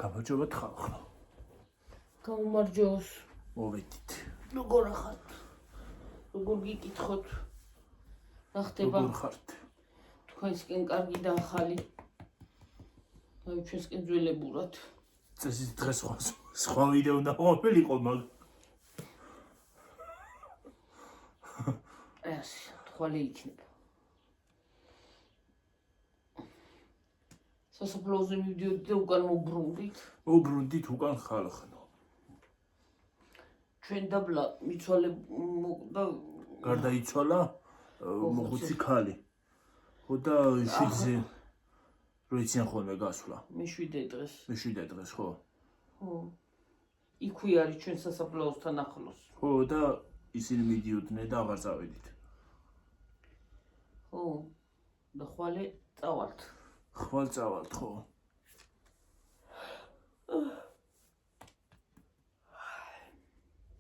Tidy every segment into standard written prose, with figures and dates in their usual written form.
გამარჯობათ ხალხო. გამარჯოს. მოვედით. როგორ ხართ? როგორ გიკითხოთ? რა ხდება? როგორ ხართ? თქვენსკენ კარგი და ახალი. აი ჩვენსკენ ძველებურად. წესით დღეს სხვა ვიდეო დავაყოლიყო მაგ. ეს თვალი იქნება. სასაფლაოზე მივდიოდი და უკან მობრუნდით. მობრუნდით უკან ხალხო. ჩვენ დაბლა მიცვალე და გარდაიცვალა მოხუცი ქალი. ხო და შვიდზე როიციან ხოლმე გასვლა. მეშვიდე დღეს. მეშვიდე დღეს ხო? ხო. იქვე არის ჩვენ სასაფლაოსთან ახლოს. ხო და ისინი მიდიოდნენ და აღარ წავედით. ხო. და ხვალე წავალთ. ხვალ წავალთ ხო?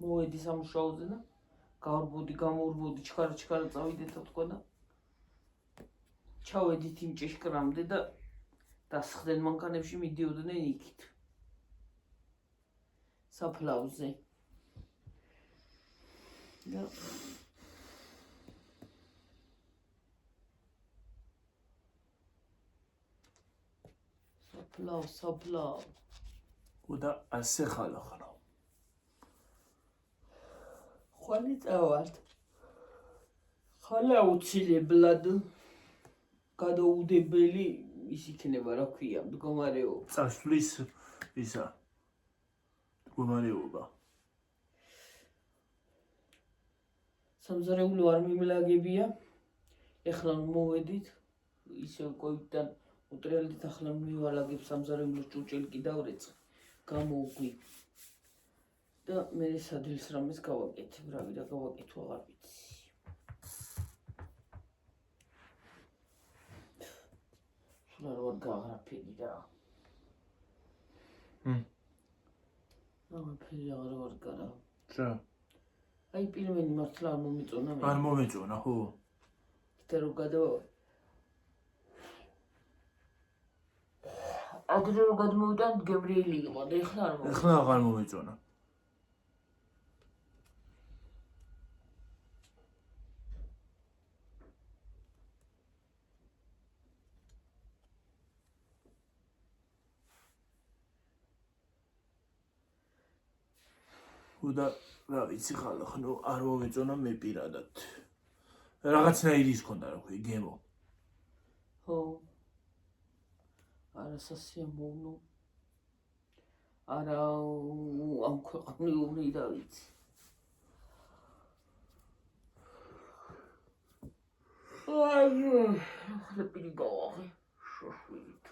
მოვედი სამუშაოზე და გავარბოდი, გამოვარბოდი, ჩქარა წავიდეთ თქვა და ჩავედით იმ ჭიშკრამდე და დასხდნენ მანქანებში მიდიოდნენ იქით. საფლავზე. და საფლავ. ხო და ასე ხალხო. ხვალე წავალთ. ხვალე აუცილებლად გადაუდებელი ის იქნება, რა ქვია, მდგომარეობა. წასვლის ისა მდგომარეობა. სამზარეულო არ მიმლაგებია. ეხლა მოვედით, ისე კოიდთან უტრიალდით, ახლა მივალაგებ სამზარეულოს ჭურჭელი კიდევ რეცხი. გამოვგვი. და მე სადილს რამეს გავაკეთებ, რავი და გავაკეთო აღარ ვიცი. სულ არ ვარ გაღრაფილი რა. აღრაფილი აღარ ვარ გარა. რა? აი პირველი მართლა არ მომიწონა მე. არ მომეწონა ხო? და რო ადრე რო გადმოვიდა გემრიელი იყო და ეხლა არ მომიწონა. ეხლა აღარ მომეწონა. და რა ვიცი ხალხო, არ მომეწონა მე პირადად. რაღაცნაირი ის ქონდა რა ქვია, გემო. ხო. არა სასიამოვნო. არა ამ ქვეყნიური და ვიცი. აი, ახლა პირი გავაღე. შოშვით.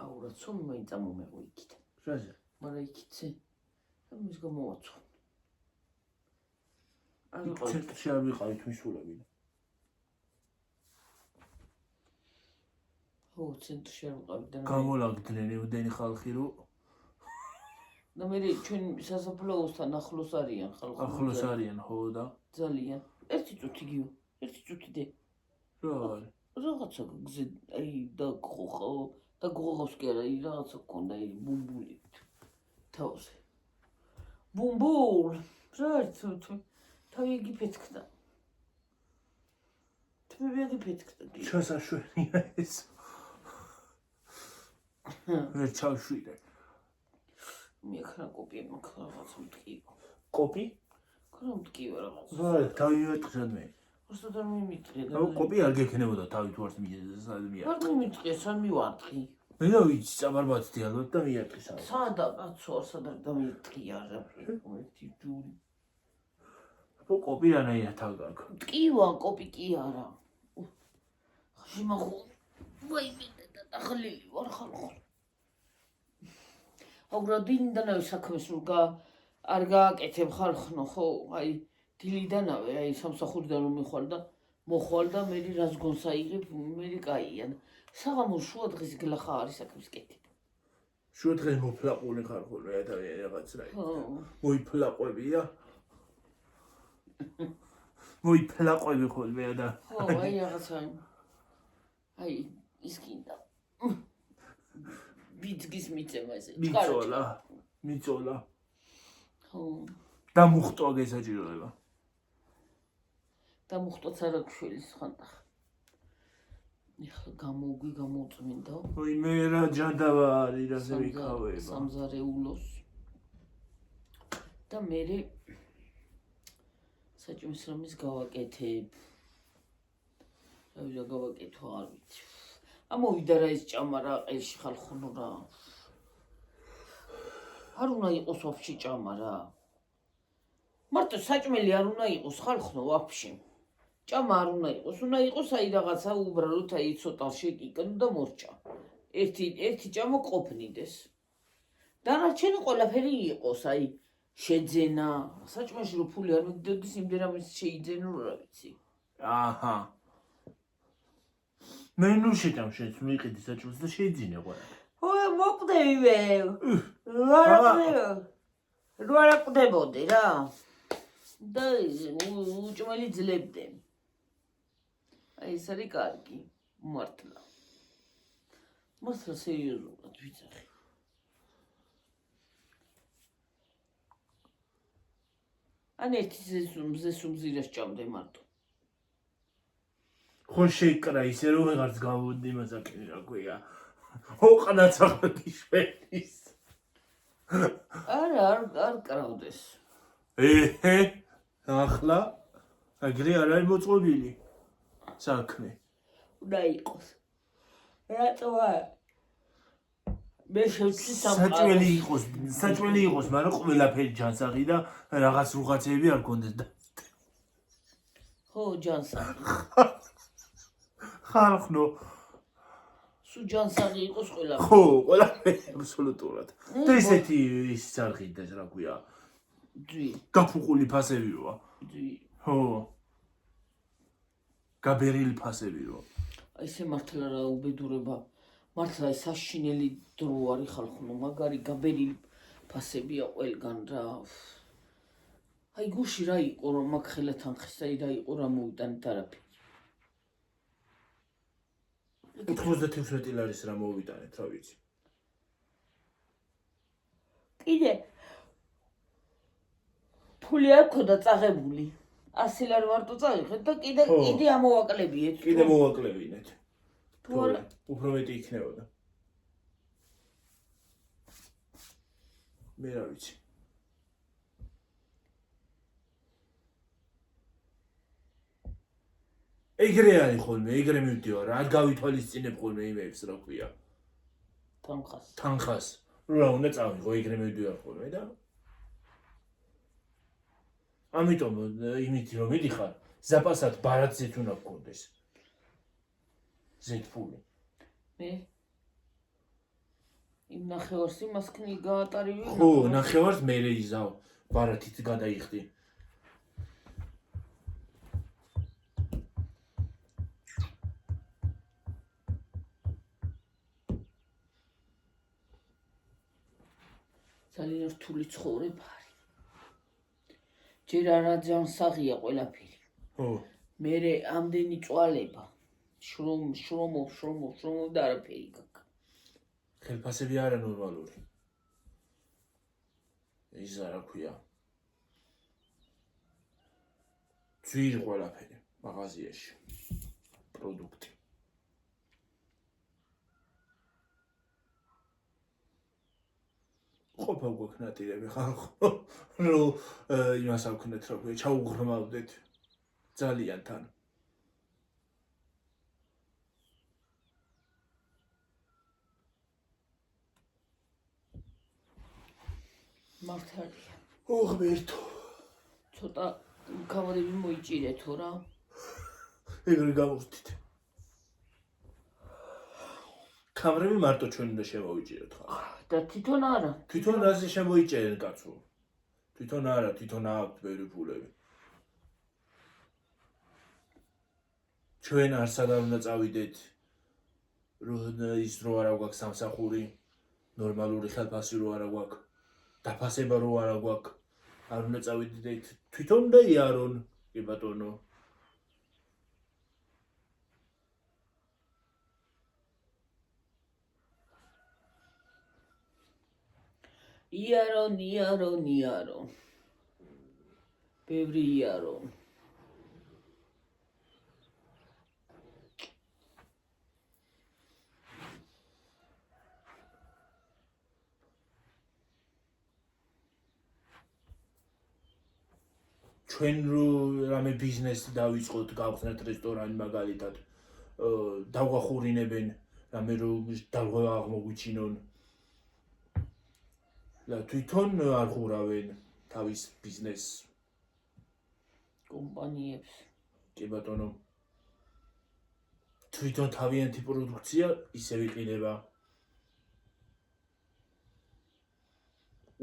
აურა ცომ მაინც ამომეღო იქით. რაზე? მაგრამ იქიცე. და მის გამოვაცხო. ცენტრში არ ვიყავით მისულები. ხო, ცენტრში არ ვიყავით და გამოლაგდნენ ემდენი ხალხი რო და მე ჩვენ სასაფლაოსთან ახლოს არიან ხალხი. ახლოს არიან ხო და ძალიან. ერთი წუთი გიო, ერთი წუთი დე. რა არის? რაღაცა გზე აი და გოღავს კი არა, აი რაღაცა გქონდა აი ბუმბული თავზე. ბუმბულ. რა თუ თავი გიფეთქდა. თმები გიფეთქდა. ჩასაშვენია ეს. ვერ ჩავშვიდე. მე ხარ კოპი მაგ რაღაცა მткиო. კოპი? ხარ მткиო რაღაცა. რა, თავი მივეტყშად მე. უბრალოდ არ მიმიტყე და კოპი არ გექნებოდა თავი თუ არც მიეძეს ადამიანი. არ მიმიტყე, სამ მივარტყი. მე და ვიცი წაბარბაცდი ალბათ და მიატყი სამ. სადა კაცო არ სადარ დამიტყია რა. ერთი ჯური. კოპი რანაირად თავი გაქვს? მткиვა კოპი კი არა. ხიმახო. ვაიმე და დახლილი ვარ ხალხო. აღრა დინდანავე საქმეს რო არ გააკეთებ ხალხო, ხო? აი დილიდანავე აი სამსახურიდან რომ მოხვალ და მე რას გონს აიღებ, მე კაია. საღამოს შუა დღეს გლახა არის საქმის კეთება. შუა დღეს მოფლაყული ხარ ხოლმე ადამიანი რაღაც რა. ხო. მოიფლაყვებია. მოიფლაყვები ხოლმე და. ხო, აი რაღაცა. აი ის გინდა ბიძგის მიცემა ესე მიწოლა ხო და მუხტვა გესაჭიროება და მუხტვაც არ აქვს შვილის ხანტახ ეხლა გამოუწმინდა ой მე რა ჯანდავა არის რა ზევიქავება სამზარეულოს და მე საჭმის რამის გავაკეთებ რა გავაკეთო არ ვიცი ამოვიდა რა ეს ჭამა რა ყელში ხალხონო რა არ უნდა იყოს ვაფშე ჭამა რა მარტო საჭმელი არ უნდა იყოს ხალხნო ვაფშე ჭამა არ უნდა იყოს აი რაღაცა უბრალოდ აი ცოტა შეკიკნო და მორჭა ერთი ჭამა ყოფნიდეს დანარჩენი ყველაფერი იყოს აი შეძენა საჭმელში რო ფული არ მიგდოდეს იმდენად შეიძენო რა ვიცი აჰა მე ნუ შეჭამ შენს მიიყიდი საჭმელს და შეიძინე ყველა ო მოკვდები მე რა ყვდებოდი რა და უჭმელი ძლებდე აი ეს არის კარგი მართლა სერიოზულად ვიცახი ან ერთი ზესუმზირას ჭამდე მარტო ხო შეიკრა ისე რომ ვეღარც გავუდი მასაკი რა ქვია ოყნაც აღარ გიშველის არ კრავდეს ახლა აგრე არ არის მოწყობილი საქმე უნდა იყოს რატოა მე შევცი საჭმელი იყოს მაგრამ ყველაფერი ჯანსაღი და რაღაც რუღაცები არ გქონდეს და ხო ჯანსაღი ხალხნო სულ ჯანსაღი იყოს ყველაფერი ხო ყველაფერი აბსოლუტურად და ესეთი ის არღიდეს რა ქვია ძვი გაფუყული ფასებია ძვი ხო გაბერილი ფასებია აი ესე მართლა რა უბედურება მართლა ეს საშინელი დრო არის ხალხო მაგარი გაბერილი ფასებია ყველგან რა აი გუში რა იყო რომ მაგ ხელათან ხისა და იყო რა მოვიტანეთ არაფერი 96 ლარის რა მოვიტანეთ რა ვიცი კიდე ფული არ ქონდა წაღებული 100 ლარი მარტო წაიღეთ და კიდე ამოვაკლებიეთ კიდე მოვაკლებინეთ თუ არა უფრო მეტი იქნებოდა მე რა ვიცი ეგრე არის ხოლმე ეგრე მივდივარ რა გავითვალისწინებ ხოლმე იმებს რა ქვია თანხას რა უნდა წავიღო ეგრე მივდივარ ხოლმე და ამიტომ იმით რომ მიდიხარ ზაპასად ბარათზეც უნდა გქონდეს ზეთფული მე იმ ნახევარს იმას ქნი გაატარივი ხო ნახევარს მე იზავ ბარათით გადაიხდი ძალიან რთული ცხოვრება არის ჯერ არა ჯანსაღია ყველაფერი ხო მე ამდენი წვალება შრომობ და არაფერი გაქვს ხელფასები არა ნორმალური ის რა ქვია ძვირი ყველაფერი მაღაზიაში პროდუქტი ყოფა გვაქვს ნატირები ხალხო რომ იმას ავქნეთ რა ქვია ჩაუღრმავდეთ ძალიან თან მართალია ოღბერთო ცოტა კამერები მოიჭირეთო რა ეგრე გავურთით კამერები მარტო ჩვენ უნდა შემოვიჭიროთ ხა და თვითონ არა თვითონ რაზე შემოიჭერენ კაცო თვითონ არა თვითონ აქვთ ბევრი ფულები ჩვენ არსად არ უნდა წავიდეთ რომ ის რო არა გვაქვს სამსახური ნორმალური ხელფასი რო არა გვაქვს დაფასება რო არა გვაქვს არ უნდა წავიდეთ თვითონ და იარონ კი ბატონო იარო. ბევრი იარო. ჩვენ რო რამე ბიზნესი დავიწყოთ, გავხსნათ რესტორანი მაგალითად, დავღახურინებენ, რამე რო დარღვევა აღმოგვიჩინონ. და თვითონ არ ხურავენ თავის ბიზნესს. კომპანიებს. კი ბატონო. თვითონ თავიანთი პროდუქცია ისე ვიყიდება.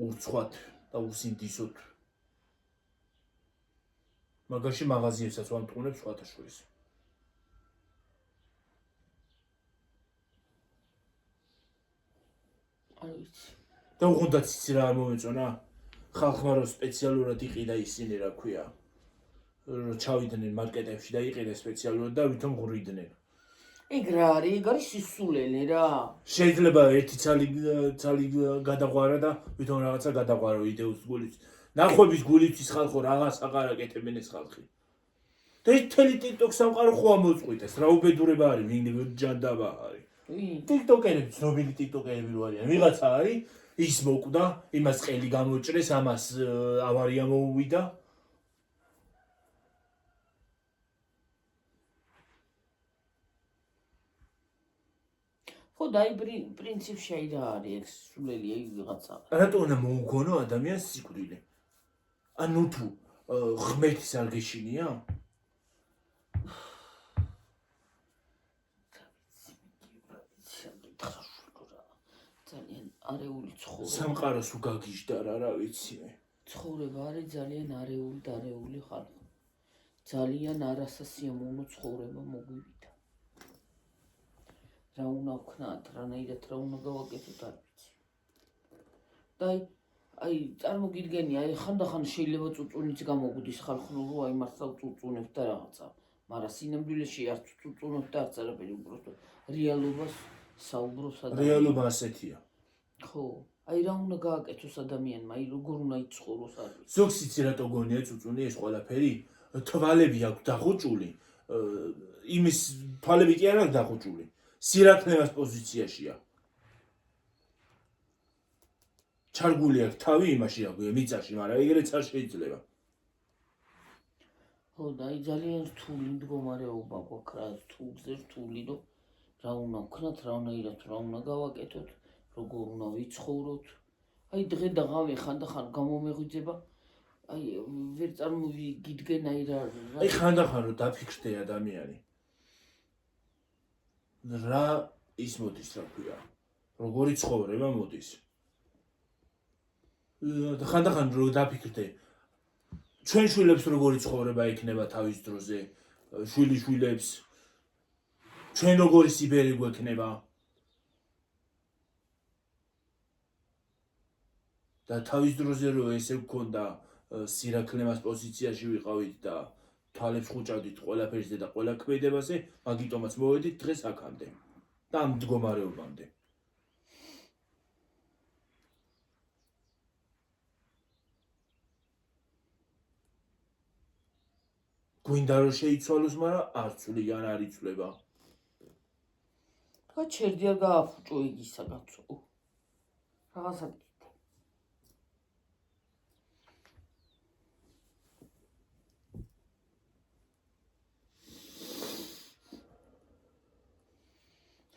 ურცხვად და უსინდისოდ. მაგაში მაღაზიებსაც ვამტყუნებ სხვათა შორის. არ ვიცი. და უღონდაც იცი რა არ მომეწონა? ხალხმა რო სპეციალურად იყიდა ისინი რა ქვია. რო ჩავიდნენ მარკეტებში და იყიდნენ სპეციალურად და ვითომ ღვრიდნენ. ეგ რა არის? ეგ არის სისულელე რა. შეიძლება ერთი ცალი გადაღვარა და ვითომ რაღაცა გადაღვარო იდეოს გულით. ნახვების გულისთვის ხალხო რაღაც აკარაკეთებენ ეს ხალხი. და ეს თელი TikTok სამყარო ხო ამოწყვიტეს. რა უბედურება არის, ვინ ჯანდაბა არის. TikTok-ერები, ცნობილი TikTok-ერები რო არიან. ვიღაცა არის, ის მოკვდა, იმას ყელი გამოჭრეს, ამას ავარია მოუვიდა. ხო, დაი პრინციპში აი რა არის ეს სულელი აი ვიღაცა. რატო უნდა მოუგონო ადამიანს სიკვდილი? ანუ თუ ღმერთის არ გეშინია? ძალიან არეული ცხოვრება. სამყაროს უგაგიჟდა რა ვიცი მე. ცხოვრება არის ძალიან არეული და არეული ხალხი. ძალიან არასასიამოვნო ცხოვრება მოგვივიდა. რა უნდა ვქნათ, რანაირად რა უნდა გავაკეთოთ არ ვიცი. და აი წარმოგიდგენი, აი ხანდახან შეიძლება წუწუნიც გამოგვდის ხალხო, რომ აი მართლა წუწუნებს და რაღაცა. მაგრამ სინამდვილეში არც წუწუნებს და არც არაფერი, უბრალოდ რეალობას საუბრობს ადამიანი. რეალობა ასეთია. ხო, აი რა უნდა გააკეთოს ადამიანმა, აი როგორ უნდა იცხოვროს არ ვიცი. ზოგს იცი რატო გონია წუწუნი ეს ყველაფერი? თვალები აქვს დახუჭული, იმის თვალები კი არ აქვს დახუჭული. სირაქლემას პოზიციაშია. ჩარგული აქვს თავი იმაში აგვია მიწაში, მაგრამ ეგრეც არ შეიძლება. ხო, და აი ძალიან რთული მდგომარეობა გვაქვს რა, რთული, რომ რა უნდა ვქნათ, რანაირად რა უნდა გავაკეთოთ, როგორ უნდა ვიცხოვროთ. აი დღე და ღამე ხანდახან გამომეღვიძება, აი ვერ წარმოვიგიდგენ აი რა. აი ხანდახან რომ დაფიქრდე ადამიანი. რა ის მოდის რა ქვია? როგორი ცხოვრება მოდის? ხანდახან რომ დაფიქრდე ჩვენ შვილებს როგორი ცხოვრება ექნება თავის დროზე, შვილიშვილებს ჩვენ როგორი სიბერი გვექნება და თავის დროზე რომ ესე გქონდა სირაქლემას პოზიციაში ვიყავით და თვალებს ხუჭავდით ყველაფერზე და ყველა ქმედებაზე, მაგიტომაც მოვედით დღეს აქამდე და ამ მდგომარეობამდე. გვინდა რომ შეიცვალოს, მაგრამ არც ვლიან არ იცვლება. თქვა ჩერდი არ გააფუჭო იგისა კაცო. რაღაცა კიდე.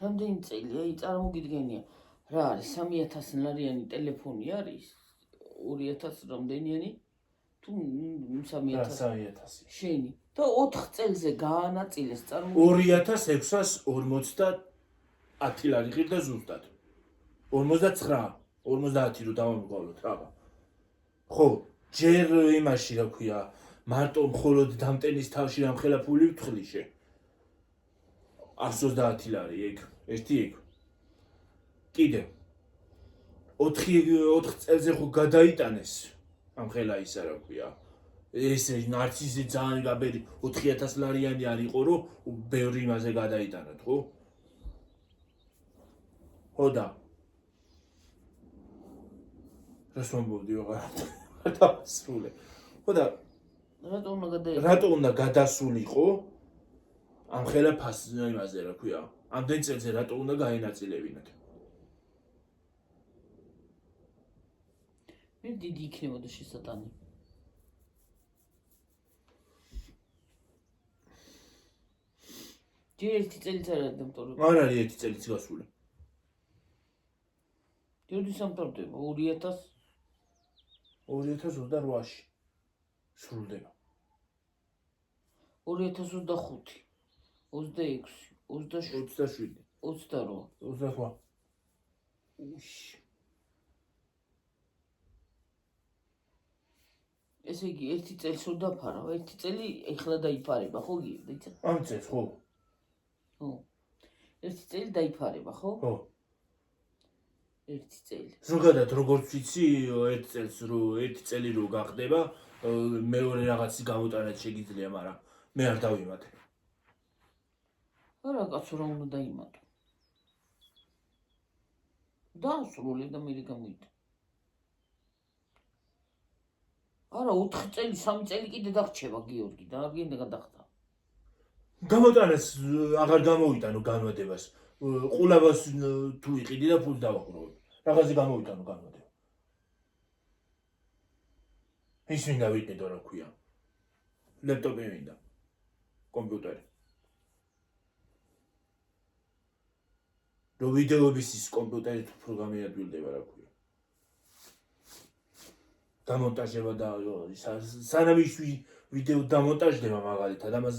რამდენი წელი, აი წარმოგიდგენია, რა არის 3000 ლარიანი ტელეფონი არის, 2000 რამდენიანი? თუ 3000 შენი და 4 წელზე გაანაწილეს 2650 ლარი ღირდა ზუსტად 59 რო დავამგავლოთ რაღა ხო ჯერ იმაში რა ქვია მარტო მხოლოდ დამტენის თავში რამხელა ფული ვთხლიშე 130 ლარი ეგ ერთი ეგ კიდე 4 წელზე ხო გადაიტანეს ამხელა ისა რა ქვია ეს ნარციზი ძალიან გაბერი 4000 ლარიანი არ იყო რომ ბევრი იმაზე გადაიტანოთ ხო ხო და რას მომბობდი ვეღარ დავასრულე. ხო და რატო რატო უნდა უნდა გადაიღო? გადასულიყო ამ ხელა იმაზე რა ქვია. ამდენ წელზე რატო უნდა გაენაწილებინათ? მე დიდი იქნებოდა შესატანი. ჯერ ერთი წელიც არ არის დამტვრებული. არ არის ერთი წელიც გასული. როდის ამტვრდება? 2028-ში სრულდება. 2025, 26, 27, 27, 28. 28. უშ. ესე იგი, ერთი წელი სულ დაფარა, ერთი წელი ეხლა დაიფარება, ხო გიგდა? ამ წელს ხო? ხო. ერთი წელი დაიფარება, ხო? ხო. ერთი წელი. ზოგადად როგორც ვიცი, ერთი წელი რო გახდება, მეორე რაღაცის გამოტანაც შეგიძლია, მაგრამ მე არ დავიმატე. არა, კაცო, რა უნდა დაიმატო? დაასრულე და მე გამოიდა. არა, 4 წელი, 3 წელი კიდე დაგრჩება გიორგი და არ გინდა გადახდა. გამოტანას აღარ გამოვიტანო განმადებას. ყულავას თუ იყიდი და ფულს დავაყროვე. რაღაცი გამოვიტანო განმადება. ის მინდა ვიყიდო რა ქვია. ლეპტოპი მინდა. კომპიუტერი. რო ვიდეოების ის კომპიუტერით უფრო გამიადვილდება რა ქვია. დამონტაჟება და სანამ ის ვიდეო დამონტაჟდება მაგალითად, ამას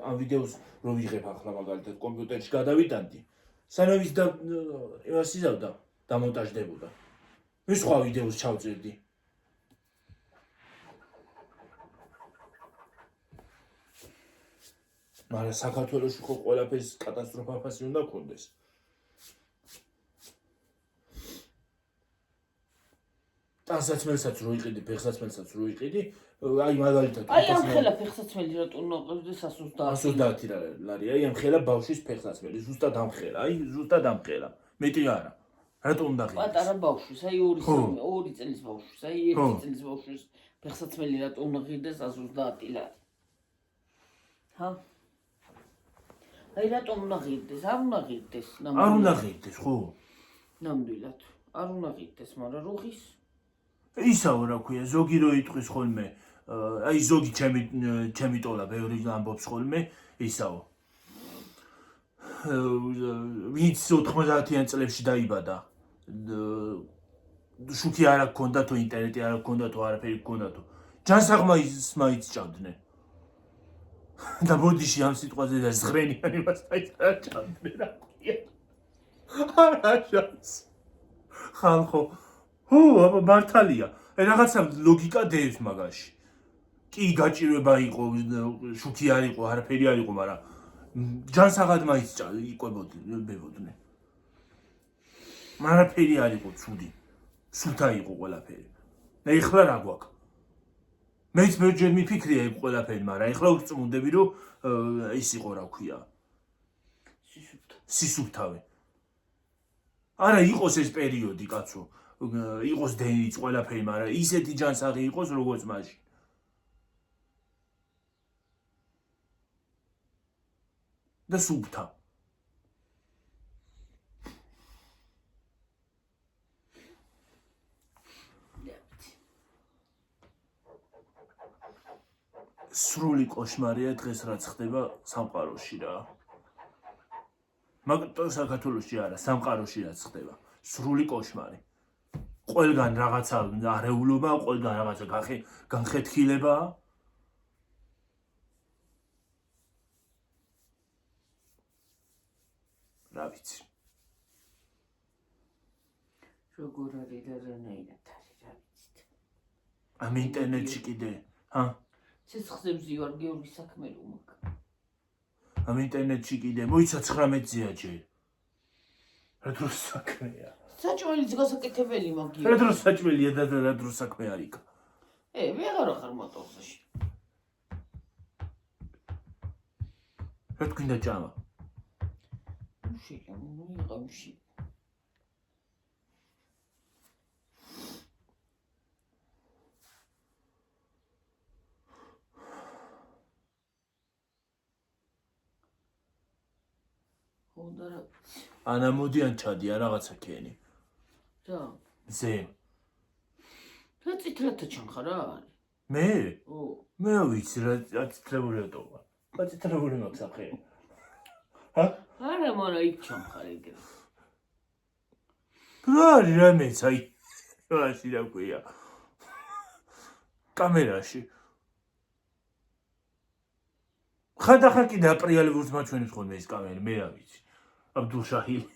ამ ვიდეოს რო ვიღებ ახლა მაგალითად კომპიუტერში გადავიტანდი, სანამ ის იმას იზავდა დამონტაჟდებოდა. მე სხვა ვიდეოს ჩავწერდი. მაგრამ საქართველოში ხო ყველაფერს კატასტროფაფასი უნდა გქონდეს. ტანსაცმელსაც რო იყიდი, ფეხსაცმელსაც რო იყიდი, აი მაგალითად აი ამ ხელა ფეხსაცმელი რატო უნდა ყავდეს 130 ლარი, აი ამ ხელა ბავშვის ფეხსაცმელი, ზუსტად ამ ხელა, აი ზუსტად ამ ხელა. მეტი არა. რატო უნდა ღირდეს? პატარა ბავშვის, აი 2 წლის ბავშვის, აი 1 წლის ბავშვის ფეხსაცმელი რატო უნდა ღირდეს 130 ლარი? ჰა? აი რატომ უნდა ღირდეს? არ უნდა ღირდეს. არ უნდა ღირდეს, ხო? ნამდვილად. არ უნდა ღირდეს, მაგრამ რუხის ისაო რა ქვია, ზოგი რო იტყვის ხოლმე, აი ზოგი ჩემი ტოლა ბევრი ამბობს ხოლმე, ისაო. ვინც 90-იან წლებში დაიბადა, შუქი არ აქვს თუ ინტერნეტი არ აქვს თუ არაფერი აქვს, ჯანსაღმაის მაიც ჭამდნენ. და ბოდიში ამ სიტყვაზე და ზღრენიანი მასტაიც არ ჭამდნენ რა ქვია. არა შანს. ხალხო აბა მართალია. რაღაცა ლოგიკა დევს მაგაში. კი გაჭირვება იყო, შუქი არ იყო, არაფერი არ იყო, მაგრამ ჯანსაღად მაიც იყვებოდნენ. არაფერი არ იყო ცუდი. სულთა იყო ყველაფერი. და ეხლა რა გვაქვს? მეც ბევრჯერ მიფიქრია იქ ყველაფერი, მაგრამ ეხლა ვწმუნდები, რომ ის იყო რა ქვია. სისუფთავე. არა იყოს ეს პერიოდი, კაცო. იყოს დენიც ყველაფერი, მაგრამ ისეთი ჯანსაღი იყოს როგორც მაშინ. და სუფთა. სრული კოშმარია დღეს რაც ხდება სამყაროში რა. მაგто საქართველოში არა, სამყაროში რაც ხდება. სრული კოშმარი. ყველგან რაღაცა არეულობა, ყველგან რაღაცა განხეთქილება. რა ვიცი. როგორ არის და რანაირად არის, რა ვიცით. ამ ინტერნეტში კიდე, ჰა? ცეცხლებზე ვარ გიორგი საქმე რომ მაქვს. ამ ინტერნეტში კიდე მოიცა 19-ზეა ჯერ. რა დროს საქმეა? საჭმელის გასაკეთებელი მაქვს. რა დროს საჭმელია და რა დროს საქმე არ იქ? ვეღარ ხარ მოტორზეში. რა თქვინდა ჭამა? მუშია, მოიღავში. უნდა რა ანა მოდი ან ჩადი ან რაღაცა ქენი. რა ზე. რა წითლათა ჩანხარ რა არის? მე? ო მე რა ვიცი რა აწითლებული რატოა. აწითლებული მაქვს ახე. ჰა? არა მარა იქ ჩანხარ ეგრე. რა არის რამეც აი რაში რა ქვია. კამერაში. ხანდახან კიდე აპრიალებურს მაჩვენებს ხოლმე ეს კამერა, მე რა ვიცი. აბდულშაჰილი.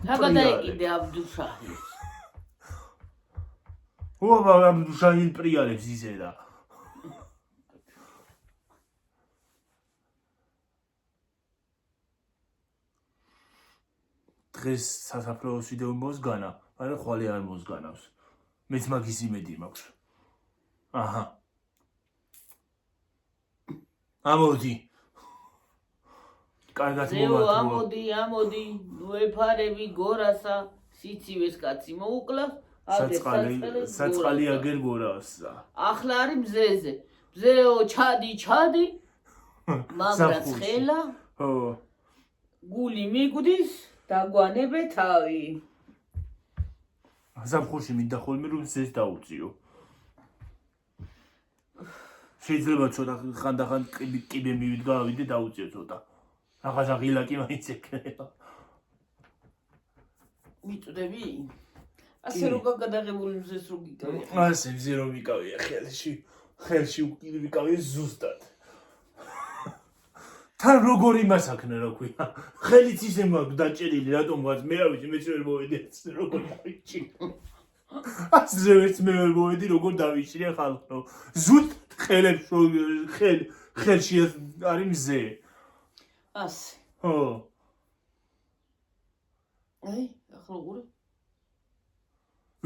რა გადაეკიდე აბდულშაჰილს? ობა აბდულშაჰილი პრიალებს ისე და. დღეს სასაფლაოს ვიდეო მოსგანა, მაგრამ ხვალე არ მოსგანავს. მეც მაგის იმედი მაქვს. აჰა. ამოდი. კარგად მოვატრო. ამოდი, ნუ ეფარები გორასა, სიცივეს კაცი მოუკლავს, საწყალი აგერ გორასა. ახლა არის მზეზე. მზეო, ჩადი, მაგრა ცხელა, ხო. გული მიგვდის, დაგვანებე თავი. ზაფხულში მინდა ხოლმე რომ ზეს დაუწიო. შეიძლება ცოტა ხანდახან კიბე მივიდგა ავიდე დაუწიო ცოტა. რაღაცა ღილაკი მაინც ეკნება. მიწდები? ასე რო გადაღებული მზეს რო გიკავი. ასე მზე რომ ვიკავია ხელში ვიკავია ზუსტად. თან როგორ იმასაქნა რა ქვია. ხელიც ისე მაქვს დაჭერილი რატომღაც მე რა ვიცი მეც ვერ მოვედი ასე როგორ დავიჭი. ასე ვერც მე ვერ მოვედი როგორ დავიჭრია ხალხო. ზუსტ ხელში არის მზე. ასე. ხო. აი, ახლა უყურე.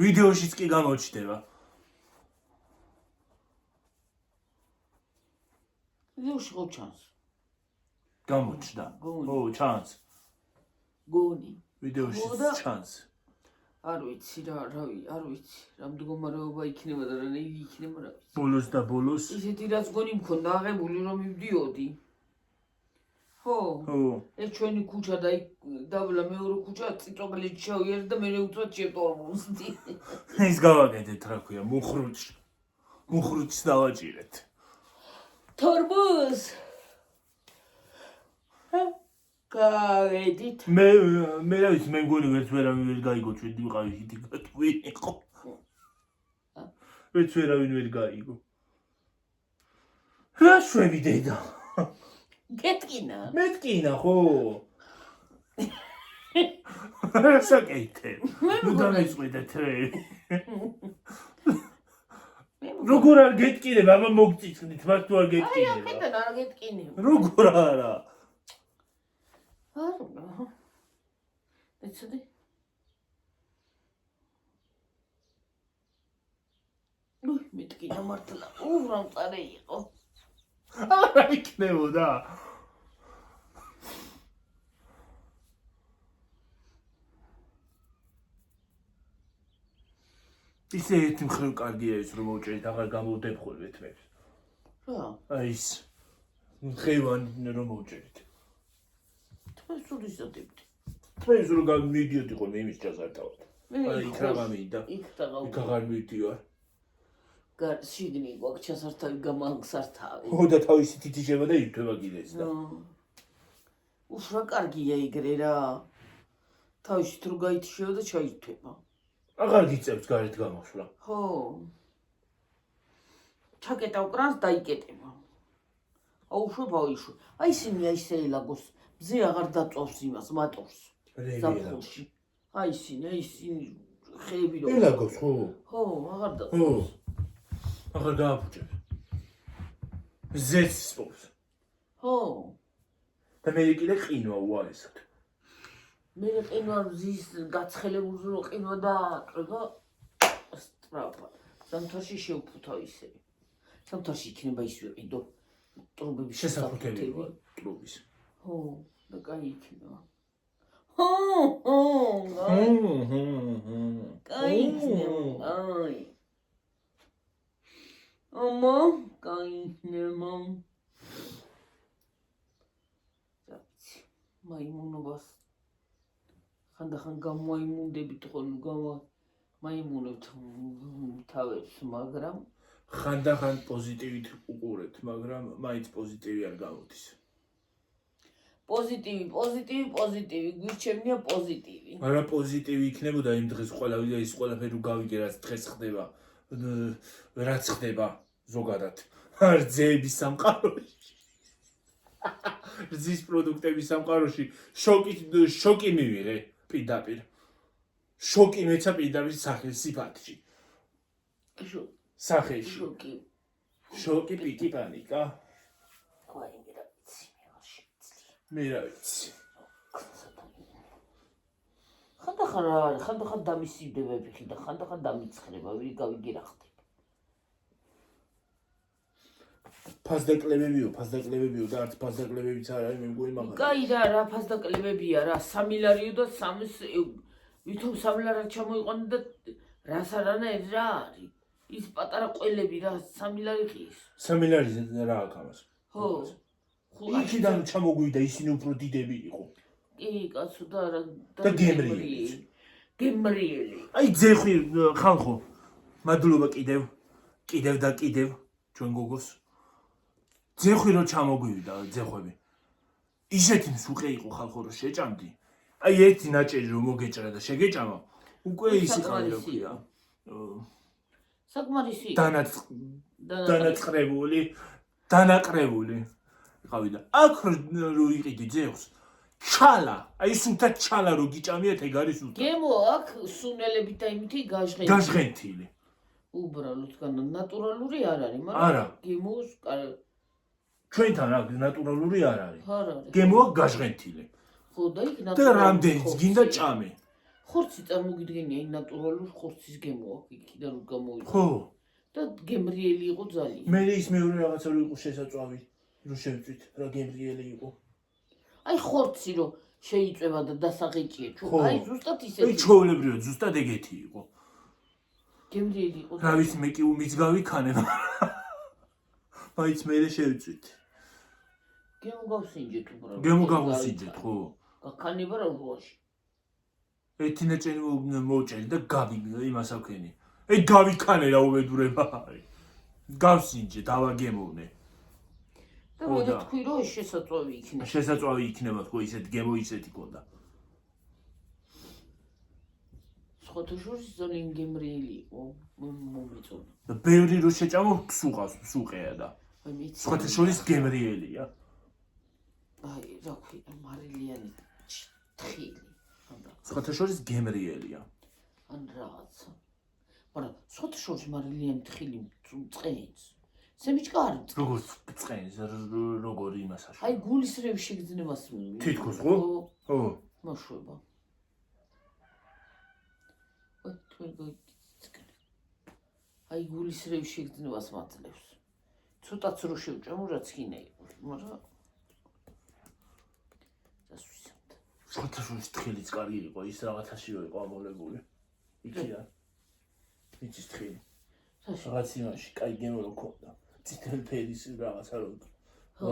ვიდეოშიც კი გამოჩნდება. ვიდეოში ხო ჩანს? გამოჩნდა. ო, ჩანს. გონი. ვიდეოშიც ჩანს. არ ვიცი რა, არ ვიცი. რა მდგომარეობა იქნება და რა ნეილი იქნება რა ვიცი. ბოლოს და ბოლოს. ისეთი რაც გონი მქონდა აღებული რომ მივდიოდი. ხო. ეს ჩვენი ქუჩა და იქ დაბლა მეორე ქუჩა წიწოგლით შევიერ და მე უცბად შევტორმოსდი. ის გავაკეთეთ რა ქვია, მუხრუჩს დავაჭირეთ. თორმოს. გავედით. მე რა ვიცი, მე მგონი ვერც ვერავინ ვერ გაიგო ჩვენ ვიყავი იქ თქვი იყო. ვერც ვერავინ ვერ გაიგო. რა შვები დედა? გეტკინა. მეთკინა ხო? საკეთე. ნუ დამეწყვეტე თრე. როგორ არ გეტკინებ, აბა მოგწიწნით, მას თუ არ აი, გეტკინებ. აქედან არ გეტკინებ. როგორ არა? არა. ეცოდი. ნუ მეთკინა მართლა. უბრალოდ წარე იყო. არა იქნებოდა. ისე ერთი მხრივ კარგია ის რომ მოვჭერით, აღარ გამოვდებ ხოლმე თმებს. რა? აი ის ხევანი რომ მოვჭერით. თმებს სულ ისოდებდი. თმებს რომ გამიდიოდი ხოლმე იმის ჩასართავად. მე იქ რა გამინდა? იქ დაღავ. იქ აღარ მივდივარ. შიგნი გვაქვს ჩასართავი გამაგსართავი. ხო და თავისი თითიშება და ირთვება კიდეც და. უშრა კარგია ეგრე რა. თავში თუ გაითიშება და ჩაირთვება. აღარ გიწევს გარეთ გამოსვლა. ხო. ჩაკეტავ კრანს დაიკეტება. აუშვება. აი ისინი ისე ელაგოს. მზე აღარ დაწოვს იმას მატორს. ზაფხულში. აი ისინი ხეები რო. ელაგოს ხო? ხო, აღარ დაწოვს. აღარ გააფუჭებს. ზეც სპობს. ხო. და მე კიდე ყინვა უარესად. მე ყინვა ზის გაცხელებულს რო ყინვა დააყრა და სტრაფა. სამთაში შევფუთა ისე. სამთაში იქნება ის ვიყიდო. ტრუბების შესაფუთებელი ტრუბის. ხო, და კაი იქნება. კაი იქნება. აი. Омо, кайнемо. მაიმუნობას ხანდახან გამოაიმუნდებით ხოლმე მაიმუნებთ თავებს, მაგრამ ხანდახან პოზიტივით უყურებთ, მაგრამ მაინც პოზიტივი არ გამოდის. პოზიტივი, გვირჩევნია პოზიტივი. არა პოზიტივი იქნებოდა იმ დღეს ის ყველაფერი გავიგე რაც დღეს ხდება, რაც ხდება ზოგადად. რძეების სამყაროში. რძის პროდუქტების სამყაროში შოკი მივიღე პირდაპირ. შოკი მეცა პირდაპირ სახლის სიფათში. სახეში. შოკი პიკი პანიკა. მე რა ვიცი. ხანდახან დამისიდებები ხი და ხანდახან დამიცხრება, ვირი გავიგე რა ხდება. ფასდაკლებებიო და არც ფასდაკლებებიც არ არის მე მგონი მაგარი. კაი რა ფასდაკლებებია რა, 3 ლარიო და 3 ვითომ 3 ლარად ჩამოიყვანე და რას არანაირ რა არის? ის პატარა ყველები რა 3 ლარი ხის. 3 ლარი რა აქვს ამას? ხო. იქიდან ჩამოგვიდა ისინი უფრო დიდები იყო. კი, კაცო და რა და გემრიელი. გემრიელი. აი ძეხვი ხალხო. მადლობა კიდევ და კიდევ ჩვენ გოგოს. ძეხვი რო ჩამოგვივიდა ძეხვები. ისეთი მსუყე იყო ხალხო რო შეჭამდი. აი ერთი ნაჭერი რო მოგეჭრა და შეგეჭამა, უკვე ისი ხარი რო ქვია. საკმარისი. დანაკრებული. ყავიდა. აქ რო იყიდი ძეხვს. ჩალა, აი სულთა ჩალა რო გიჭამიათ ეგ არის სულთა. გემო აქ სუნელებით და იმითი გაჟღენთილი. უბრალოდ ნატურალური არ არის, არა. მაგრამ გემოს ჩვენთან აქ ნატურალური არ არის. არ არის. გემოა გაჟღენთილი. ხო და იქ და რამდენიც გინდა ჭამე. ხორცი წარმოგიდგენია იმ ნატურალურ ხორცის გემო აქ იქიდან რო გამოიღო. ხო. და გემრიელი იყო ძალიან. მე ის მეორე რაღაცა რო იყო შესაწვავი, რო შევწვით, რა გემრიელი იყო. აი ხორცი რო შეიწევა და დასაღეჭია, აი ზუსტად ისეთი. აი ჩოვლებრივად ზუსტად ეგეთი იყო. გემრიელი იყო. რა ვიცი მე კი უმიცგავი ქანე. მაინც მე შევწვით. გემო გავსინჯეთ უბრალოდ. გემო გავუსინჯეთ, ხო. გაქანება რა რუაში. ეთინეჭენი მოჭერი და გავიგე იმას აქვენი. აი გავიქანე რა უბედურება არის. გავსინჯე, დავაგემოვნე. და მე თქვი რომ შესაწვავი იქნება. შესაწვავი იქნება თქო ისეთ გემო ისეთი ქონდა. სხვათა შორის ძალიან გემრიელი იყო, მომეწონა. და ბევრი რო შეჭამო სუყავს, სუყეა და. აი მეც სხვათა შორის გემრიელია. აი რა ქვია, მარილიანი თხილი. სხვათა შორის გემრიელია. ან რაღაცა. მაგრამ სხვათა შორის მარილიანი თხილი წყენს. სემიჩკა არ წყენს. როგორ წყენს, როგორ იმასაში. აი გულის რევის შეგრძნებას თითქოს ხო? ხო. მოშვება. თვითონ გიგწკენ. აი გულის რევის შეგრძნებას მაძლევს. ცოტაც რო შევჭამო რაც ხინა იყო, მაგრამ დასვისებთ. სხვათა შორის თხილიც კარგი იყო, ის რაღაცაში რო იყო ამოლებული. იქიდან. იცის თხილი. რაღაც იმაში, კაი გემო რო ქონდა. წითელ ფერის რაღაცა რო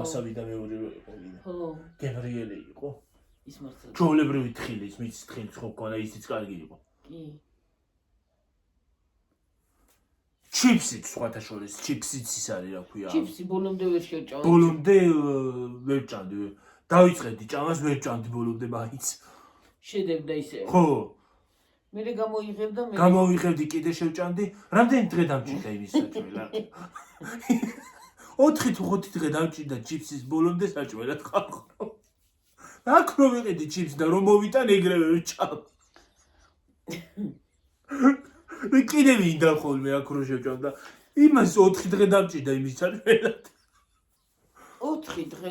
ვასაბი და მეორე რო იყო. ხო. გემრიელი იყო. ის მართლა. ჩოვლებრივი თხილი, მის თხილიც ხო ქონდა, ისიც კარგი იყო. კი. ჩიფსიც სხვათა შორის, ჩიფსიც ის არის რა ქვია. ჩიფსი ბოლომდე ვერ შევჭამე. ბოლომდე ვერ ჭამდი. დავიწყედი ჭამას, ვერ ჭამდი ბოლომდე მაინც. შედებდა ისე. ხო. მე გამოიღებ და მე გამოვიღებდი კიდე შევჭამდი. რამდენი დღე დამჭირდა იმის საჭმელად? 4 თუ 5 დღე დამჭირდა ჩიფსის ბოლომდე საჭმელად ხალხო. აქ რო ვიყიდი ჩიფს და რომ მოვიტან ეგრევე ვჭამ. მე კიდე მინდა ხოლმე აქ რო შევჭამ და იმას 4 დღე დამჭირდა იმის საჭმელად. 4 დღე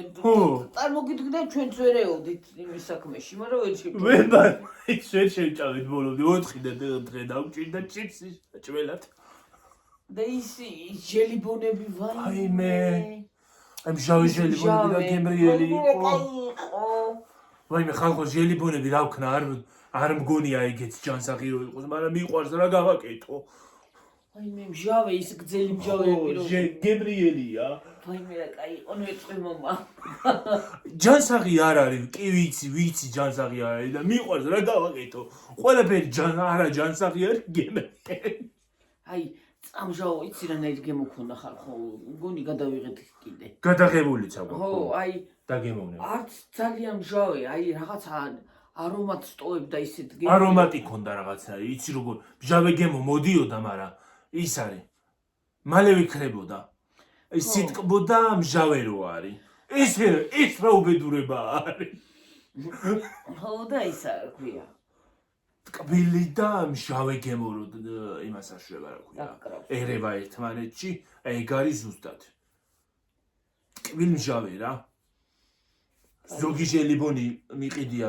წარმოგიდგენთ ჩვენც ვერ ეოდით იმის საქმეში, მაგრამ ვერ შევჭამ. ის ვერ შევჭამეთ ბოლომდე 4 დღე დამჭირდა ჩიფსის საჭმელად. და ის ჟელიბონები ვაი. აი მე აი მჟავი ჟელიბონები და გემრიელი იყო. ვაი მე ხალხო ჟელიბონები რა ვქნა არ მგონია ეგეც ჯანსაღი რო იყოს, მაგრამ მიყვარს რა გავაკეთო. ვაიმე მჟავე ის გძელი მჟავეები რომ გებრიელია. ვაიმე რა კაი იყო ნეწვი მამა ჯანსაღი არ არის, კი ვიცი ჯანსაღი არ არის და მიყვარს რა გავაკეთო. ყველაფერი არა ჯანსაღი არის, გემრიელი. აი წამჟავო იცი რანაირ გემოქონდა ხალხო მგონი გადავიღეთ კიდე გადაღებულიც აქვს. ხო აი დაგემოვნე. არც ძალიან მჟავე აი რაღაცა არომატ სტოებდა ისეთ არომატი ქონდა რაღაცა, იცი როგორ მჟავე გემო მოდიოდა, მაგრამ ის არის. მალე ვიქრებოდა. ის სიტყბოდა მჟავე რო არის. ის რა უბედურება არის. ხო და ისა ქვია ტკბილი და მჟავე გემო რო იმას აშვება რა ქვია. აკრავს. ერევა ერთმანეთში, ეგ არის ზუსტად. ტკბილი მჟავე რა. ზოგი ჟელიბონი მიყიდია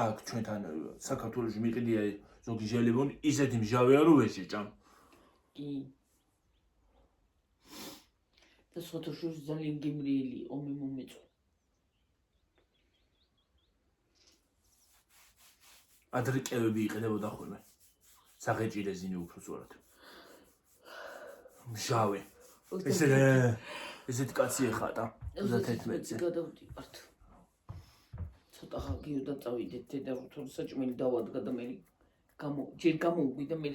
აქ ჩვენთან საქართველოში მიყიდია ზოგი ჟელიბონი ისეთი მჟავეა რომ ვერ შეჭამ. კი და სოთოშუში ძალიან გემრიელი იყო მე მომეწონა ადრიკევები იყიდებოდა ხოლმე. სახეჭი რეზინი უფრო სწორად. მჟავე. ესეთ კაცი ეხატა 31-ზე. გადავდივართ ცოტა ხაგიოდა წავიდეთ დედა რუთო საჭმელი დავადგა და მე ჯერ გამოვიდა მე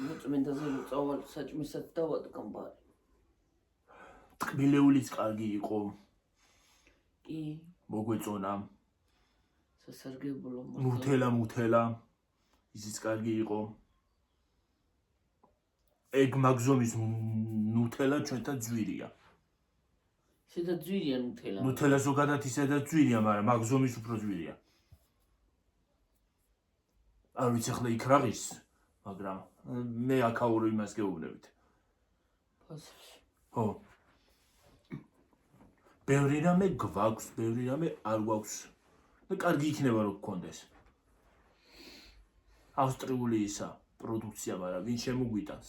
მოწმენდაზე რომ წავალ საჭმესაც დავადგა mbari ტკბილეულიც კარგი იყო. კი მოგვეწონა. სასარგებლო მუთელა ისიც კარგი იყო. ეგ მაგზომის ნუთელა ჩვენთან ძვირია. შედა ძვირია ნუთელა. ნუთელა ზოგადად ისედაც ძვირია, მაგრამ მაგზომის უფრო ძვირია. არ ვიცი ახლა იქ რაღაც, მაგრამ მე აქაურო იმას გეუბნებით. ხო. ბევრი რამე გვაქვს, ბევრი რამე არ გვაქვს. და კარგი იქნება რომ გქონდეს. ავსტრიული ისა პროდუქცია, მაგრამ ვინ შემოგვიტანს?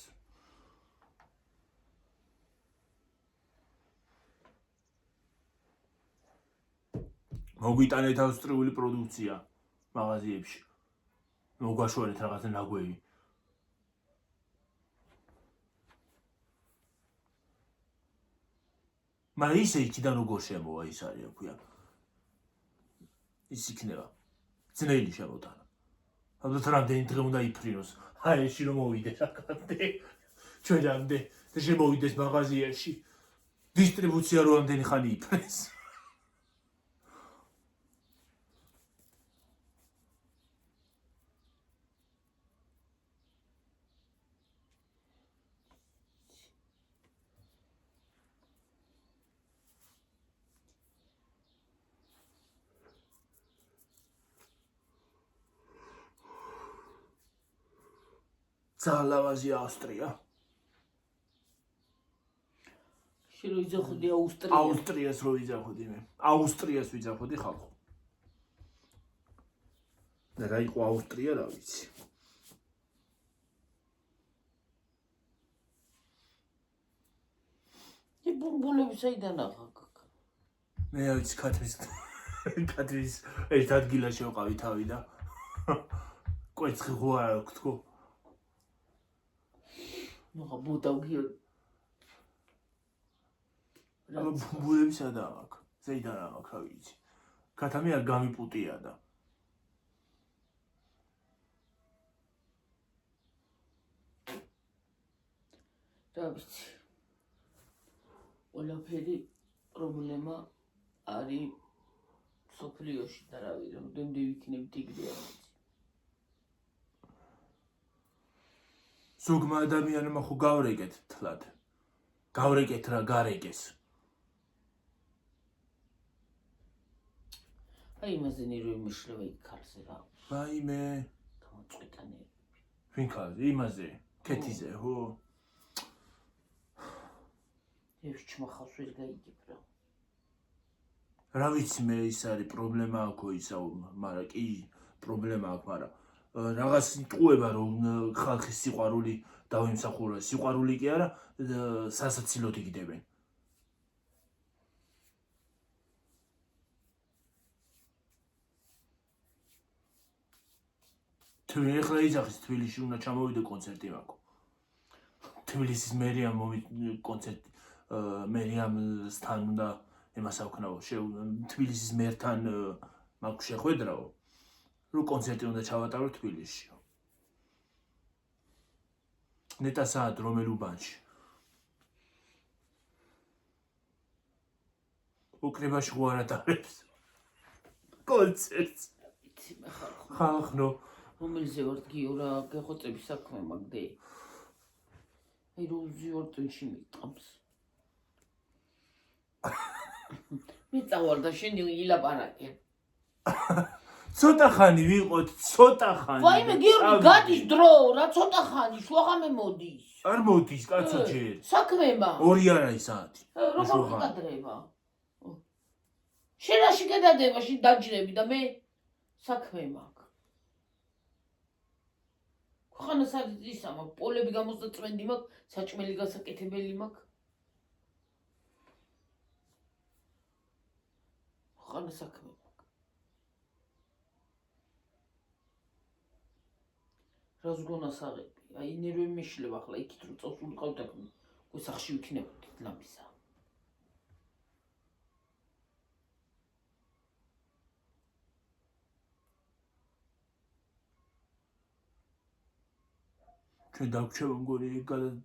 მოგვიტანეთ ავსტრიული პროდუქცია მაღაზიებში. მოგვაშორეთ რაღაცა ნაგვევი. მაგრამ ისე იქიდან როგორ შემოვა ის არის, რა ქვია. ის იქნება. ძნელი შემოტანა. ალბათ რამდენი დღე უნდა იფრინოს. ჰაერში რომ მოვიდეს აქამდე. ჩვენამდე და შემოვიდეს მაღაზიაში. დისტრიბუცია რო ამდენი ხანი იფრენს. ძალავაზია ავსტრია. შენ რო იძახოდი ავსტრია. ავსტრიას რო ვიძახოდი მე. ავსტრიას ვიძახოდი ხალხო. და რა იყო ავსტრია, რა ვიცი. ე ბუმბულები საიდან ახაკ. მე არ ვიცი კატრის ერთ ადგილაში ვიყავი თავი და კვერცხი ხო არ აქვს თქო. ნუ ბუდავგიო. ბუმბულები სადაა აქ? ზეიდან აქ რა ვიცი. კათამი არ გამიპუტია და რა ვიცი. ყველაფერი პრობლემა არის სოფლიოში და რა ვიცი, რამდენი ვიქნებით იგივე არ ვიცი. ზოგმა ადამიანმა ხო გავრეკეთ თლად. გავრეკეთ რა გარეკეს. აი იმაზე ნერვი მიშლება იქ ქალზე რა. ვაიმე. გამოწყვეტა ნერვი. ვინ ქალზე? იმაზე, ქეთიზე, ხო? ეს ჩმახავს ვერ გაიგებ რა. რა ვიცი მე ის არის პრობლემა აქო ისა, მაგრამ კი პრობლემა აქვს, მაგრამ რაღაც იტყუება რომ ხალხის სიყვარული დავიმსახურა. სიყვარული კი არა, სასაცილოდ იგდებენ. ეხლა იძახის თბილისში უნდა ჩამოვიდე კონცერტი მაქვს. თბილისის მერიამ კონცერტი მერიამსთან უნდა იმას ავქნაო. თბილისის მერთან მაქვს შეხვედრაო. რომ კონცერტი უნდა ჩავატარო თბილისში. ნეტა საათ რომელ უბანში. უკრებაში ხო არ ატარებს კონცერტს. იცი მე ხარ ხალხნო რომელზე ვარ გიორა გეხოწების საქმე მაგდე აი როუზი ორტენში მიტყამს მე წავალ და შენი ილაპარაკე ცოტა ხანი ვიყოთ ცოტა ხანი ვაიმე გიორგი გადის დრო რა ცოტა ხანი შუაღამე მოდის არ მოდის კაცო ჯერ საქმემა 2 არაი საათი როგორ გადადრება შენ რაში გადადება შენ დაჯრები და მე საქმე მაქვს ხანას არის ისა მაქვს პოლები გამოსწვენდი მაქვს საჭმელი გასაკეთებელი მაქვს ხანას საქმე მაქვს რას გონასაღები აი ნერვები მეშლება ახლა იქით რომ წავს ვიყავ და გასახში ვიქნებოდით ლამისა ჩვენ დავჩება მგონი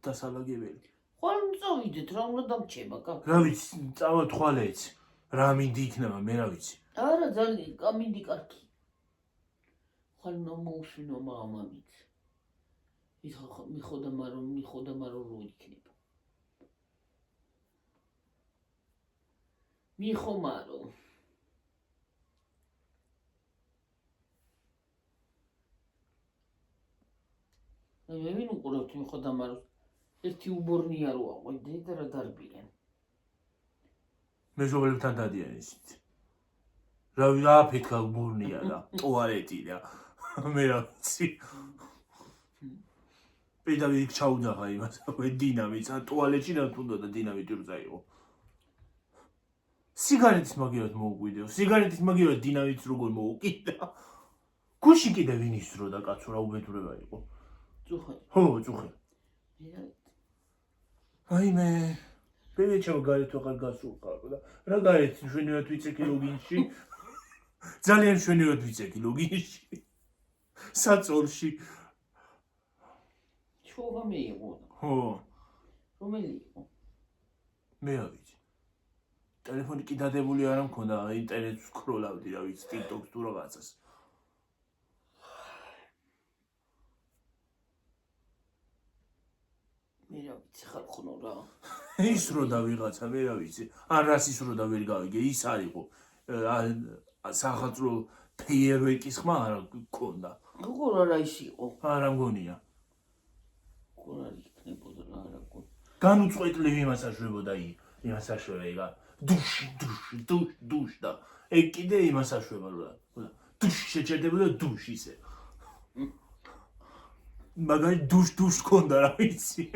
დასალაგებელი ხვალ წავიდეთ რა უნდა დამჩება კა რა ვიცი წავა თვალეც რა მინდი იქნება მე რა ვიცი არა ძალიან კამინდი კარგი ხვალ მოუსვინო მამამიც მიხოდა მარო რო იქნება მიხომარო მე ვინ უყურებთ მიხოდა მაროს ერთი უბორნია რო აყვიდე და რა დარბიან მეზობლებთან დადიან ისიც რა აფეთქა უბორნია და ტუალეტი და მე რა ვიცი პედავით ჩაუძახა იმას დინამიტს ან ტუალეტში რა თუნდა და დინამიტი რო წაიღო სიგარეტის მაგივრად მოუკვიდეო სიგარეტის მაგივრად დინამიტს როგორ მოუკიდა გუში კიდე ვინ ისრო და კაცო რა უბედურება იყო წუხე ხო წუხე აი მე ბებეჩო გარეთ ვეღარ გასულყავ და რა გარეთ შვენივად ვიცეკი ლოგინში ძალიან შვენივად ვიცეკი ლოგინში საწოლში შუაღამე იყო ხო რომელი იყო მე რა ვიცი ტელეფონი კი დადებული არ მქონდა ინტერნეტს ვსკროლავდი რა ვიცი TikTok-ს თუ რაღაცას მე რა ვიცი ხალხო რა ისრო და ვიღაცა მე რა ვიცი ან რას ისრო და ვერ გავიგე ის არისო სახალხო ფეიერვერკის ხმა არ მქონდა როგორ არა ის იყო არა მგონია როგორ არ იქნებოდა რა არა მგონია განუწყვეტლივ იმას აშვებოდა იმას აშვება დუშ და ეგ კიდე იმას აშვება რა დუშ შეჭერდებოდა დუშ ისე მაგარი დუშ ქონდა რა ვიცი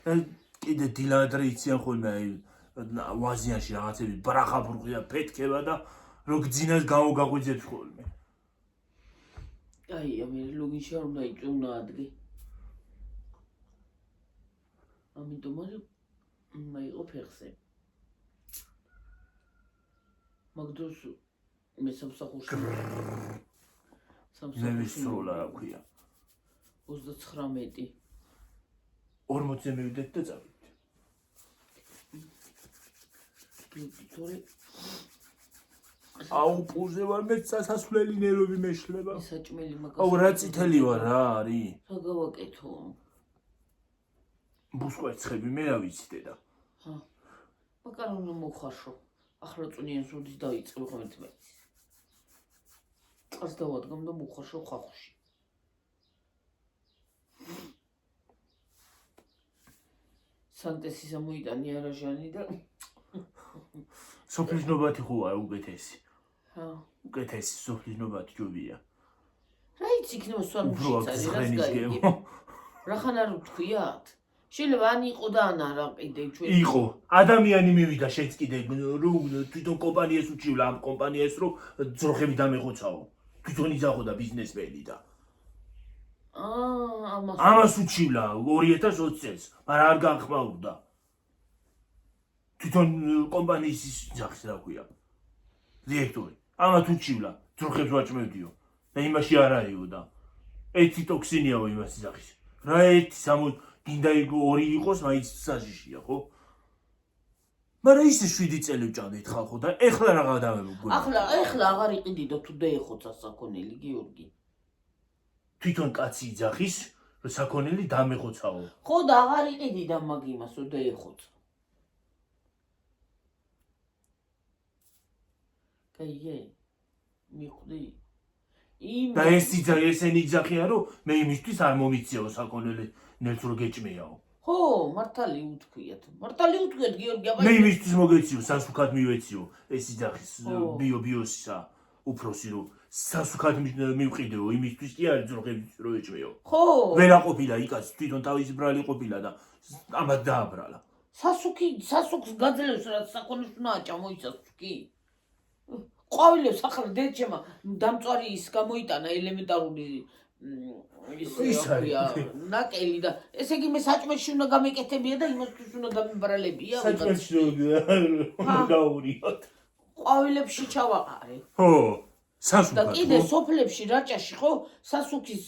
კიდე დილადრე იციან ხოლმე ვაზიანში რაღაცები ბრახაბურღი და ფეთქება და რო გძინას გამოგაღვიძებს ხოლმე აი მე ლოგინში არ უნდა იწვევნა ადგე ამიტომ არ იყო ფეხზე მაგდროს მე სამსახურში ზევისროლა რა ქვია 39 40-ზე მივიდეთ და წავიდეთ თორე აუ პუზე ვარ მე სასასვლელი ნერვები მეშლება საჭმელი მაგას აუ რა წითელი ვარ რა არის რა გავაკეთო ბუსკვერცხები მე რა ვიცი დედა ჰა მაკარონი მოხარშო ახლა წუნიან სუდის დაიწყებ ხომ ერთმანეთს წას დავადგამ და მოხარშო ხახუში სანტესისა მოიტანი არაჟანი და სოფლის ნობათი ხო არა უკეთესი ჰა უკეთესი სოფლის ნობათი ჯობია რა იცი იქნება სვანუში წარი რას გაიგებ რახან არ ვთქვიათ შეიძლება ან იყო და ან არა კიდე ჩვენ. იყო ადამიანი მივიდა შეც კიდე რომ თვითონ კომპანიას უჩივლა ამ კომპანიას რომ ძროხები დამეხოცაო თვითონ იძახოდა ბიზნესმენი და ამას უჩივლა 2020 წელს მაგრამ არ განხმაურდა თვითონ კომპანიის იძახის რა ქვია დირექტორი ამათ უჩივლა ძროხებს ვაჭმევდიო და იმაში არ არისო და ერთი ტოქსინიაო იმას იძახის რა ერთი გინდა ორი იყოს მაინც საჟიშია ხო მაგრამ ისე 7 წელი ვჭამდით ხალხო და ეხლა რა გადავებო ახლა აღარ იყიდიდო თუ დაეხოცა საქონელი გიორგი თვითონ კაცი იძახის რომ საქონელი დამეხოცაო ხო და აღარ იყიდიდა მაგ იმას რომ დაეხოცა კაიე მიხვდი და ესენი იძახიან რომ მე იმისთვის არ მომიწიაო საქონელი ნელს რო გეჭმეაო ხო მართალი უთქვიათ გიორგი აბა მე იმისთვის მოგეციო სასუქად მივეციო ეს იძახის ბიოსისა უფროსი რომ სასუქად მივყიდეო იმისთვის კი არის ძროხები რო ეჭმეო ხო ვერა ყოფილა იკაც თვითონ თავის ბრალი ყოფილა და ამათ დააბრალა სასუქს გაძლევს რა საქონელს უნდა აჭამო ისასუქი ყვავილებს ახლა დედჩემა დამწვარი ის გამოიტანა ელემენტარული ისია ნაკელი და ესე იგი მე საჭმელში უნდა გამეკეთებია და იმისთვის უნდა გამიბრალებია საჭმელში უნდა გაურიოთ ყვავილებში ჩავაყარე ხო სასუქად და კიდე სოფლებში რაჭაში ხო სასუქის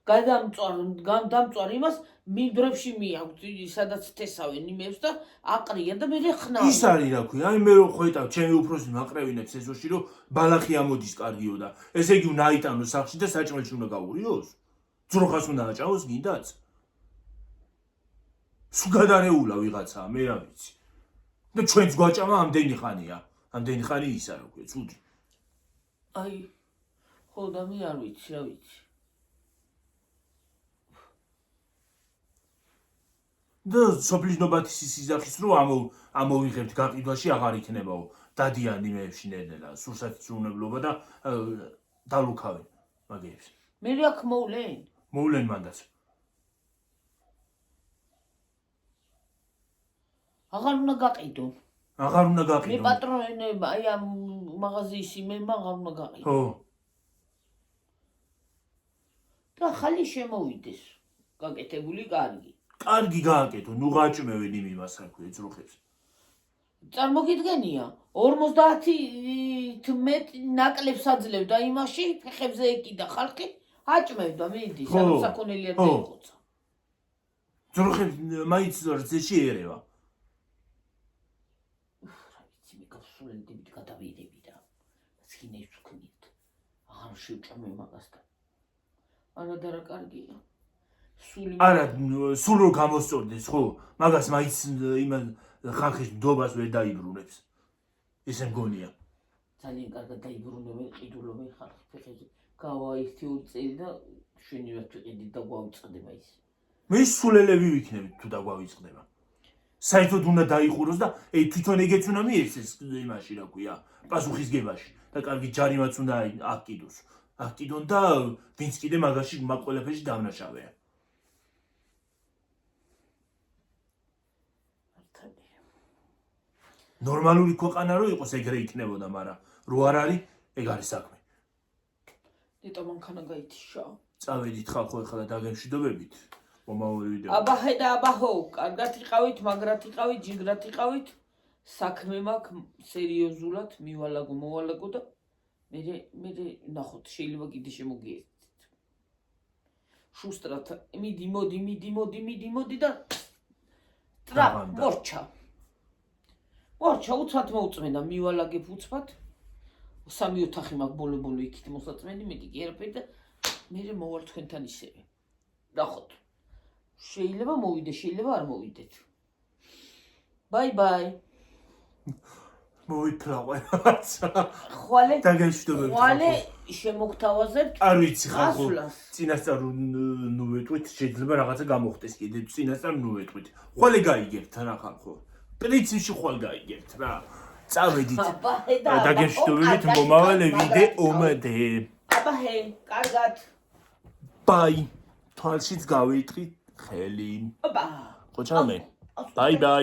დამწვარ იმას მინდვრებში მიაქვს სადაც თესავენ იმებს და აყრია და მე ხნავ ის არის რა ქვია აი მე რო ხვეტავ ჩემი უფროსი მაყრევინებს ეზოში რომ ბალახი ამოდის კარგიო და ესე იგი უნდა აიტანოს სახში და საჭმელში უნდა გაურიოს ძროხას უნდა აჭავოს გინდაც სულ გადარეულა ვიღაცა მე რა ვიცი და ჩვენც გვაჭამა ამდენი ხანი ისა რა ქვია ცუდი აი ხო და მე არ ვიცი რა ვიცი და სოფლის ნობათის ისიზახის რომ ამოვიღებთ გაყიდვაში აღარ იქნებაო დადიან იმეებში ნედელა სურსათის უნებლობა და დალუქავენ მაგეებს მე აქ მოვლენ მანდაც აღარ უნდა გაყიდო მე პატრონი აი ამ მაღაზიის იმება აღარ უნდა გაყიდო ხო და ხალი შემოვიდეს გაკეთებული კარგი გააკეთო ნუ გაჭმევენ იმას რა ქვია ძროხებს წარმოგიდგენია 50 ნაკლებს აძლევ და იმაში ფეხებზე ეკიდა ხალხი აჭმევდა მიდის ანუ საქონელია დაიხოცა ძროხებს მაინც რძეში ერევა სულელდებით გადავიდები და სქინებს ვქნით აღარ შევჭამე მაგასთან არა და რა კარგია არა სულ რო გამოსწორდეს ხო მაგას მაინც იმან ხალხის ნდობას ვერ დაიბრუნებს ესე მგონია ძალიან კარგად დაიბრუნებენ ყიდულობენ ხალხი ფეხებზე გავაიქცი 2 წელი და შვენივად ვიყიდით და გვავიწყდება ის მე სულელები ვიქნებით თუ დაგვავიწყდება საერთოდ უნდა დაიხუროს და თვითონ ეგეც უნდა მიეცეს იმაში რა ქვია პასუხისგებაში და კარგი ჯარიმაც უნდა აკიდონ და ვინც კიდე მაგაში მაგ ყველაფერში დავნაშავეა ნორმალური ქვეყანა რო იყოს ეგრე იქნებოდა მაგრამ რო არ არის ეგ არის საქმე ნეტო მანქანა გაითიშა წავედით ხალხო ახლა დაგემშვიდობებით მომავალ ვიდეო აბაჰე და აბაჰო კარგად იყავით მაგრად იყავით ჯიგრად იყავით საქმე მაქვს სერიოზულად მოვალაგო და მე ნახოთ შეიძლება კიდე შემოგიერთდეთ შუსტრად მიდი და ტრაპ მორჩა უცბად მოუწმენდა მივალაგებ უცბად 3 ოთახი მაქვს ბოლო იქით მოსაწმენი მეტი კი არაფერი და მე მოვალ თქვენთან ისევე ნახოთ შეიძლება მოვიდე შეიძლება არ მოვიდეთ ბაი მოვითრავე ხვალე დაგემშვიდობებით ხვალე შემოგთავაზებთ არ ვიცი ხალხო წინასწარ ნუ ვეტყვით შეიძლება რაღაცა გამოხდეს კიდე წინასწარ ნუ ვეტყვით ხვალე გაიგებთ რა ხალხო პრინციპში ხვალ გაიგებთ რა წავედით დაგემშვიდობებით მომავალ ვიდეომდე აბაჰე კარგად ბაი თვალშიც გავიტყვით ხელი აბა ხო ჩამე? Bye bye.